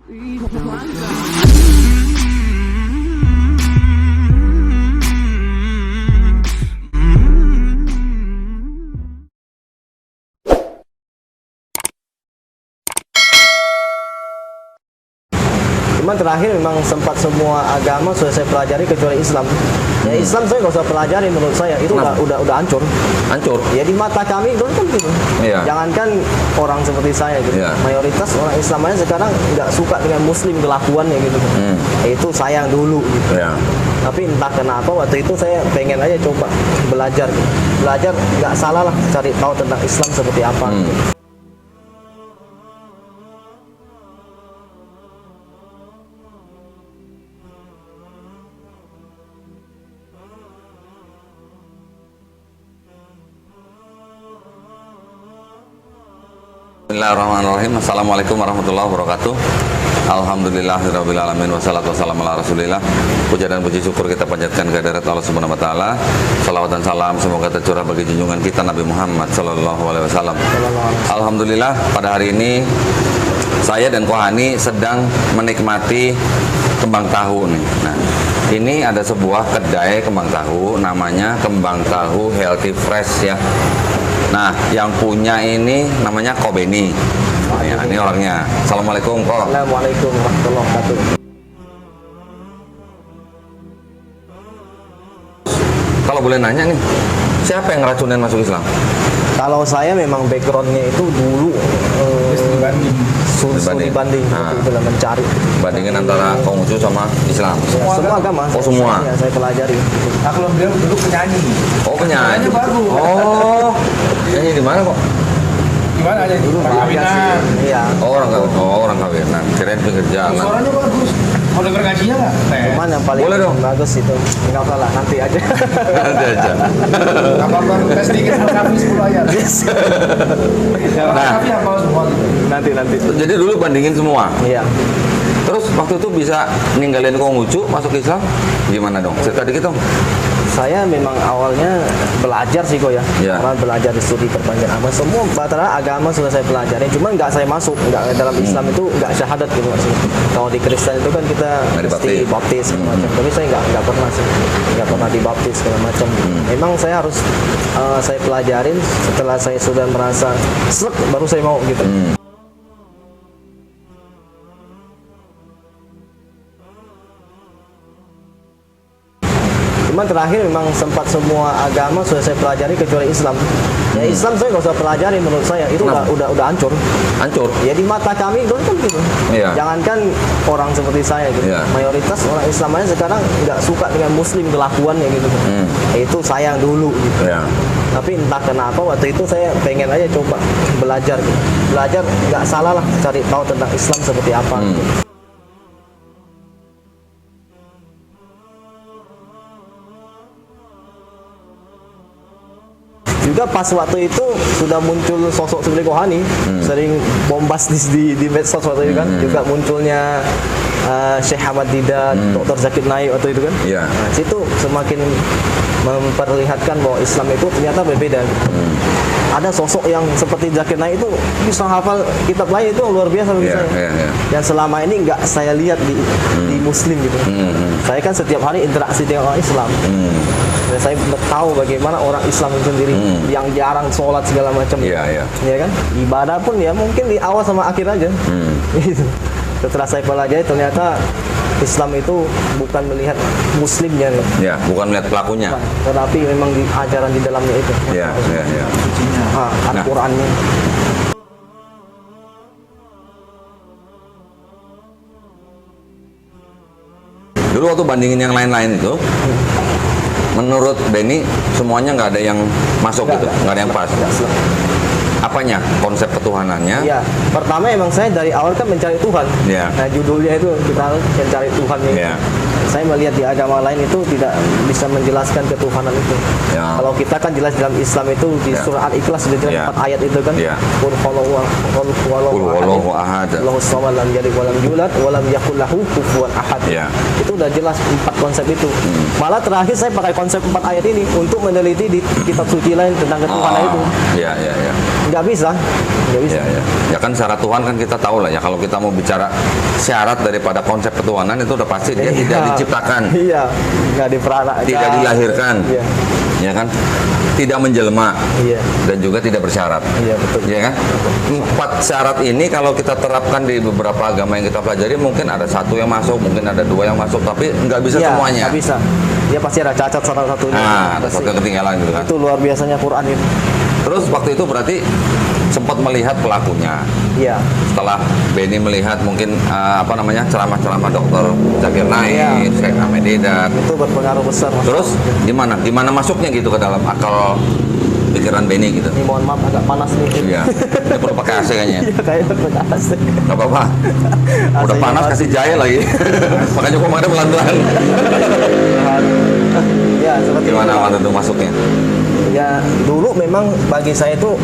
Cuman terakhir memang sempat semua agama sudah saya pelajari kecuali Islam. Ya Islam saya nggak usah pelajari menurut saya itu udah hancur. Hancur. Ya di mata kami itu kan gitu. Iya. Jangankan orang seperti saya gitu. Iya. Mayoritas orang Islam aja sekarang nggak suka dengan Muslim kelakuannya gitu. Itu sayang dulu gitu. Iya. Tapi entah kenapa waktu itu saya pengen aja coba belajar. Belajar nggak salah lah cari tahu tentang Islam seperti apa. Gitu. Bismillahirrahmanirrahim. Assalamualaikum warahmatullahi wabarakatuh. Alhamdulillahirabbil alamin wassalatu wassalamu ala Rasulillah. Puja dan puji syukur kita panjatkan kehadirat Allah Subhanahu wa taala. Salawat dan salam semoga tercurah bagi junjungan kita Nabi Muhammad sallallahu alaihi wasallam. Alhamdulillah pada hari ini saya dan Kohani sedang menikmati kembang tahu nih. Nah, ini ada sebuah kedai kembang tahu namanya Kembang Tahu Healthy Fresh ya. Nah, yang punya ini namanya Ko Beni. Ya, ini orangnya. Assalamualaikum, Ko. Assalamualaikum warahmatullahi wabarakatuh. Kalau boleh nanya nih, siapa yang ngeracunin masuk Islam? Kalau saya memang backgroundnya itu dulu dibanding dalam mencari Bandingin antara Konghucu sama Islam. semua agama. Oh, semua. Ya, saya pelajari. Nah, kalau beliau dulu penyanyi. Oh, penyanyi. Baru. Oh, penyanyi di mana kok? Gimana aja dulu? Kawinan. Iya. Oh, orang kawinan. Kirain pinggir jalan. Suaranya bagus. Mau denger ngajinya nggak? Cuman yang paling Boleh dong. bagus itu nggak usah lah, nanti aja. Nanti aja. Apa baru tes dikit kami 10 ayat. Nah. Tapi apa semua gitu. nanti. Jadi dulu bandingin semua. Iya. Terus waktu itu bisa ninggalin Konghucu masuk Islam gimana dong? Cerita dikit dong. Saya memang awalnya belajar sih kok ya. Iya. Awal belajar di studi perpanjang agama. Semua batara agama sudah saya pelajari. Cuman nggak saya masuk. Nggak dalam Islam itu nggak syahadat gitu maksudnya. Kalau di Kristen itu kan kita mesti baptis segala macam. Tapi saya nggak pernah sih. Nggak pernah dibaptis segala macam. Memang saya harus saya pelajarin setelah saya sudah merasa srek baru saya mau gitu. Cuman terakhir memang sempat semua agama sudah saya pelajari kecuali Islam. Ya Islam saya nggak usah pelajari menurut saya itu udah hancur. Hancur. Ya di mata kami itu kan gitu. Iya. Jangankan orang seperti saya gitu. Iya. Mayoritas orang Islam aja sekarang nggak suka dengan Muslim kelakuannya gitu. Itu sayang dulu gitu. Ya. Tapi entah kenapa waktu itu saya pengen aja coba belajar gitu. Belajar nggak salah lah cari tahu tentang Islam seperti apa gitu. Juga pas waktu itu sudah muncul sosok seperti Kohani, sering bombastis di medsos waktu itu kan, juga munculnya Syekh Ahmad Didat, Dr. Zakir Naik waktu itu kan. Iya. Nah, situ semakin memperlihatkan bahwa Islam itu ternyata berbeda. Ada sosok yang seperti Zakir Naik itu bisa hafal kitab lain, itu luar biasa bagi saya. Yang selama ini nggak saya lihat di Muslim gitu. Saya kan setiap hari interaksi dengan orang Islam. Dan saya tahu bagaimana orang Islam itu sendiri yang jarang sholat segala macam. Iya. Ya kan? Ibadah pun ya mungkin di awal sama akhir aja. Gitu. Setelah saya pelajari ternyata Islam itu bukan melihat muslimnya loh. Ya, bukan melihat pelakunya. Tetapi memang di ajaran di dalamnya itu. Iya. Al-Qur'annya. Dulu waktu bandingin yang lain-lain itu, menurut Beni semuanya nggak ada yang masuk gitu, nggak ada yang pas. Apanya? Konsep ketuhanannya? Iya. Pertama emang saya dari awal kan mencari Tuhan. Iya. Nah judulnya itu kita mencari Tuhan ini. Iya. Saya melihat di agama lain itu tidak bisa menjelaskan ketuhanan itu. Ya. Kalau kita kan jelas dalam Islam itu di surah Al-Ikhlas sudah jelas 4 ayat itu kan. Qul huwallahu ahad. Allahu samad lam yalid wa lam yulad wa lam yakul lahu kufuwan ahad. Itu udah jelas 4 konsep itu. Malah terakhir saya pakai konsep 4 ayat ini untuk meneliti di kitab suci lain tentang ketuhanan itu. Iya. Nggak bisa, nggak bisa. Ya kan syarat Tuhan kan kita tahu lah ya. Kalau kita mau bicara syarat daripada konsep ketuhanan itu udah pasti dia tidak diciptakan, Iya, nggak diperanakan, tidak dilahirkan, Iya. ya kan, tidak menjelma, Iya. dan juga tidak bersyarat, Iya, betul. ya kan. 4 syarat ini kalau kita terapkan di beberapa agama yang kita pelajari, mungkin ada 1 yang masuk, mungkin ada 2 yang masuk, tapi nggak bisa Iya, semuanya. nggak bisa. Dia pasti ada cacat salah satunya. Nah, ada Pasti. sesuatu yang ketinggalan gitu kan. Itu luar biasanya Quran itu. Terus waktu itu berarti sempat melihat pelakunya. Iya. Setelah Benny melihat mungkin ceramah-ceramah Dr. Zakir Naik, Iya. Syekh Ahmed Deedat. Itu berpengaruh besar. Mas. Terus gimana masuknya gitu ke dalam akal pikiran Benny gitu? Ini mohon maaf agak panas nih. Iya. Ini perlu pakai AC kayaknya. Iya, kayaknya panas. Gak apa-apa. Udah AC-nya panas mati. kasih jahe lagi. Makanya gua makan pelan-pelan. Ya, seperti Gimana itu. waktu itu masuknya? Ya dulu memang bagi saya itu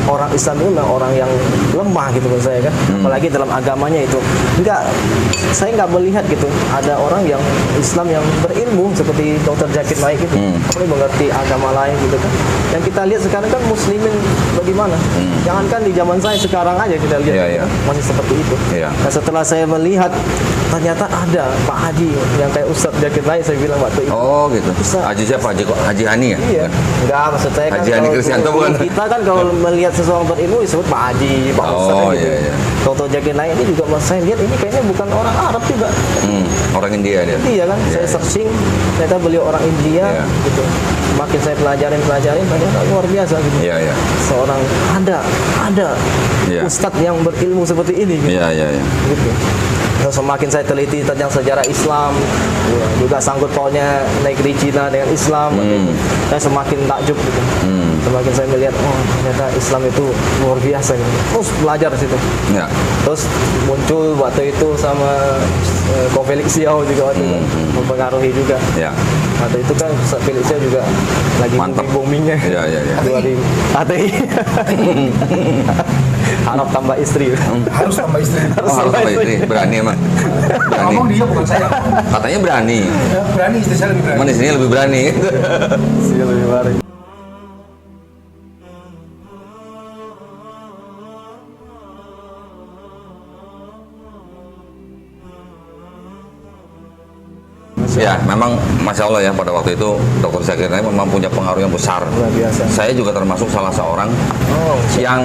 orang Islam itu memang orang yang lemah gitu menurut saya kan, apalagi dalam agamanya itu saya nggak melihat gitu ada orang yang Islam yang berilmu seperti Dr. Zakir Naik itu, apalagi mengerti agama lain gitu kan. Yang kita lihat sekarang kan muslimin bagaimana, jangankan di zaman saya, sekarang aja kita lihat Iya, iya. masih seperti itu. Iya. Nah setelah saya melihat ternyata ada Pak Haji yang kayak Ustadz Zakir Naik, saya bilang waktu itu. Oh gitu. Bisa. Haji siapa? Haji Hani ya? Iya. Enggak, maksud saya kan Haji Hani Kristianto bukan? kita kan kalau melihat seseorang berilmu disebut Pak Haji, Pak Ustadz Oh, gitu. iya, iya. Dr. Zakir Naik ini juga mas saya lihat ini kayaknya bukan orang Arab juga. Orang India dia. Iya kan, Iya, saya iya. searching ternyata beliau orang India Iya. gitu. Makin saya pelajarin ternyata luar biasa gitu. Iya, iya. Seorang ada Iya. Ustadz yang berilmu seperti ini gitu. Iya, iya, iya. Gitu. Terus semakin saya teliti tentang sejarah Islam, ya, juga sangkut pautnya negeri Cina dengan Islam, saya semakin takjub gitu. Semakin saya melihat, oh ternyata Islam itu luar biasa gitu. Terus belajar di situ. Ya. Terus muncul waktu itu sama Ko Felix Xiao juga waktu itu mempengaruhi juga. Ya. Waktu itu kan Felix Xiao juga lagi Mantap. booming-boomingnya. Iya, iya, iya. ATI. Harap tambah istri. Harus tambah istri. Oh, harus sama istri. Berani emang. Berani. Ngomong dia bukan saya. Katanya berani. Ya, berani, istri saya lebih berani. Cuman istrinya lebih berani. Iya, lebih baru. Ya, memang Masya Allah ya, pada waktu itu Dr. Zakir Naik memang punya pengaruh yang besar. Luar biasa. Saya juga termasuk salah seorang Oh, yang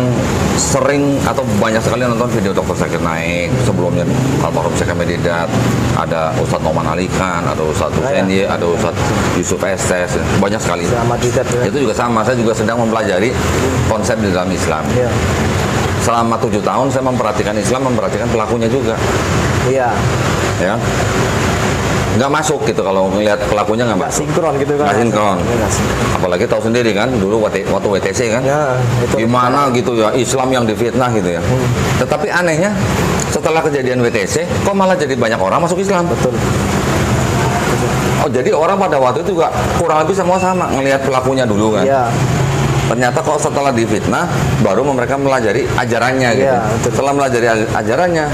sering atau banyak sekali nonton video Dr. Zakir Naik. Sebelumnya almarhum Syekh Ahmed Deedat, ada Ustadz Noman Alikan, ada Ustadz Husaini, ada Ustadz Yusuf Estes, banyak sekali. sama tidak ya. Itu juga sama, saya juga sedang mempelajari konsep di dalam Islam. Iya. Selama 7 tahun saya memperhatikan Islam, memperhatikan pelakunya juga, Iya. ya. Nggak masuk gitu kalau ngelihat pelakunya nggak Nggak masuk. sinkron gitu kan. Nggak sinkron. Iya, nggak sinkron. Apalagi tahu sendiri kan, dulu waktu WTC kan, Ya, itu. gimana gitu ya Islam yang difitnah gitu ya. Tetapi anehnya setelah kejadian WTC, kok malah jadi banyak orang masuk Islam. Betul. Oh jadi orang pada waktu itu juga kurang lebih semua sama ngelihat pelakunya dulu kan. Iya. Ternyata kok setelah difitnah baru mereka melajari ajarannya gitu. Iya, betul. Setelah melajari ajarannya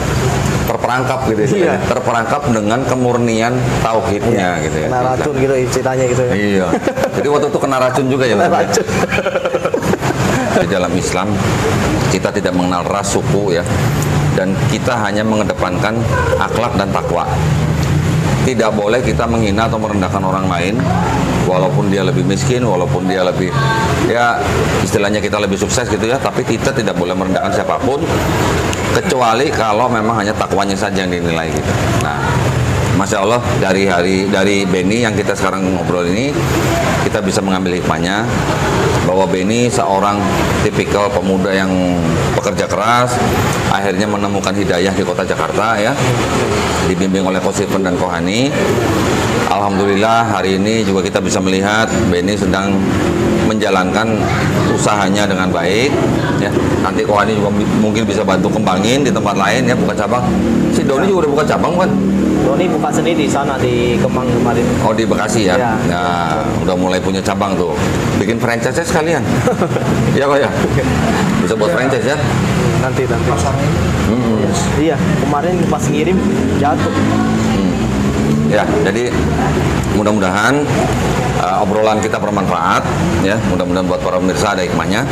terperangkap gitu ya. Iya. Terperangkap dengan kemurnian tauhidnya gitu ya. Kena racun gitu ceritanya gitu ya. Iya. Jadi waktu itu kena racun juga ya. Kena Mas? racun. Di dalam Islam kita tidak mengenal ras, suku ya. Dan kita hanya mengedepankan akhlak dan takwa. Tidak boleh kita menghina atau merendahkan orang lain, walaupun dia lebih miskin, walaupun dia lebih, ya istilahnya kita lebih sukses gitu ya, tapi kita tidak boleh merendahkan siapapun, kecuali kalau memang hanya takwanya saja yang dinilai gitu. Nah, Masya Allah dari Benny yang kita sekarang ngobrol ini, kita bisa mengambil hikmahnya bahwa Benny seorang tipikal pemuda yang bekerja keras, akhirnya menemukan hidayah di kota Jakarta ya, dibimbing oleh Ko Stephen dan Ko Hani. Alhamdulillah hari ini juga kita bisa melihat Benny sedang menjalankan usahanya dengan baik ya. Nanti Ko Hani juga mungkin bisa bantu kembangin di tempat lain ya, buka cabang. Si Doni juga udah buka cabang kan? Doni buka sendiri di sana di Kemang kemarin. Oh di Bekasi ya? Iya. Nah udah mulai punya cabang tuh. Bikin franchise sekalian. Iya kok ya? Bisa buat franchise ya? Nanti. Pasarnya. Iya, kemarin pas ngirim jatuh. Ya, jadi mudah-mudahan obrolan kita bermanfaat ya. Mudah-mudahan buat para pemirsa ada hikmahnya.